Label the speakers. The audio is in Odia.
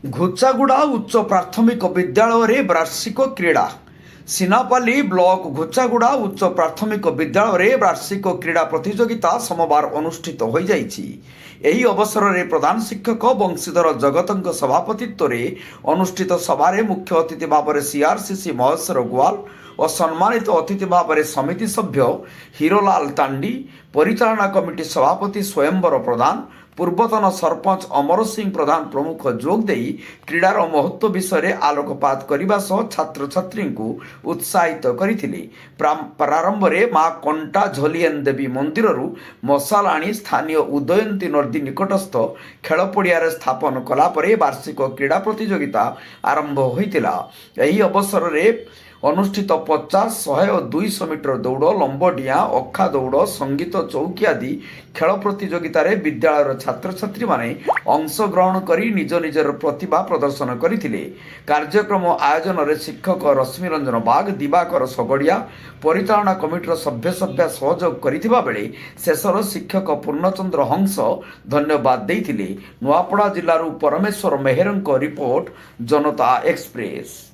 Speaker 1: ଘୋଚାଗୁଡ଼ା ଉଚ୍ଚ ପ୍ରାଥମିକ ବିଦ୍ୟାଳୟରେ ବାର୍ଷିକ କ୍ରୀଡ଼ା। ସିନାପାଲି ବ୍ଲକ ଘୋଚାଗୁଡ଼ା ଉଚ୍ଚ ପ୍ରାଥମିକ ବିଦ୍ୟାଳୟରେ ବାର୍ଷିକ କ୍ରୀଡ଼ା ପ୍ରତିଯୋଗିତା ସୋମବାର ଅନୁଷ୍ଠିତ ହୋଇଯାଇଛି। ଏହି ଅବସରରେ ପ୍ରଧାନ ଶିକ୍ଷକ ବଂଶୀଧର ଜଗତଙ୍କ ସଭାପତିତ୍ୱରେ ଅନୁଷ୍ଠିତ ସଭାରେ ମୁଖ୍ୟ ଅତିଥି ଭାବରେ ସିଆର୍ସିସି ମହେଶ୍ୱର ଗୁଆଲ ଓ ସମ୍ମାନିତ ଅତିଥି ଭାବରେ ସମିତି ସଭ୍ୟ ହିରୋଲାଲ ତାଣ୍ଡି, ପରିଚାଳନା କମିଟି ସଭାପତି ସ୍ୱୟମ୍ବର ପ୍ରଧାନ, ପୂର୍ବତନ ସରପଞ୍ଚ ଅମର ସିଂ ପ୍ରଧାନ ପ୍ରମୁଖ ଯୋଗ ଦେଇ କ୍ରୀଡ଼ାର ମହତ୍ତ୍ୱ ବିଷୟରେ ଆଲୋକପାତ କରିବା ସହ ଛାତ୍ରଛାତ୍ରୀଙ୍କୁ ଉତ୍ସାହିତ କରିଥିଲେ। ପ୍ରାରମ୍ଭରେ ମା କଣ୍ଟା ଝଲିଏନ୍ ଦେବୀ ମନ୍ଦିରରୁ ମଶାଲ ଆଣି ସ୍ଥାନୀୟ ଉଦୟନ୍ତୀ ନଦୀ ନିକଟସ୍ଥ ଖେଳ ପଡ଼ିଆରେ ସ୍ଥାପନ କଲାପରେ ବାର୍ଷିକ କ୍ରୀଡ଼ା ପ୍ରତିଯୋଗିତା ଆରମ୍ଭ ହୋଇଥିଲା। ଏହି ଅବସରରେ ଅନୁଷ୍ଠିତ 50, 100 ଓ 200 ମିଟର ଦୌଡ଼, ଲମ୍ବ ଡିଆଁ, ଅଖା ଦୌଡ଼, ସଙ୍ଗୀତ ଚୌକି ଆଦି ଖେଳ ପ୍ରତିଯୋଗିତାରେ ବିଦ୍ୟାଳୟର ଛାତ୍ରଛାତ୍ରୀମାନେ ଅଂଶଗ୍ରହଣ କରି ନିଜ ନିଜର ପ୍ରତିଭା ପ୍ରଦର୍ଶନ କରିଥିଲେ। କାର୍ଯ୍ୟକ୍ରମ ଆୟୋଜନରେ ଶିକ୍ଷକ ରଶ୍ମିରଞ୍ଜନ ବାଗ, ଦିବାକର ଶଗଡ଼ିଆ, ପରିଚାଳନା କମିଟିର ସଭ୍ୟସଭ୍ୟା ସହଯୋଗ କରିଥିବା ବେଳେ ଶେଷର ଶିକ୍ଷକ ପୂର୍ଣ୍ଣଚନ୍ଦ୍ର ହଂସ ଧନ୍ୟବାଦ ଦେଇଥିଲେ। ନୂଆପଡ଼ା ଜିଲ୍ଲାରୁ ପରମେଶ୍ୱର ମେହେରଙ୍କ ରିପୋର୍ଟ, ଜନତା ଏକ୍ସପ୍ରେସ।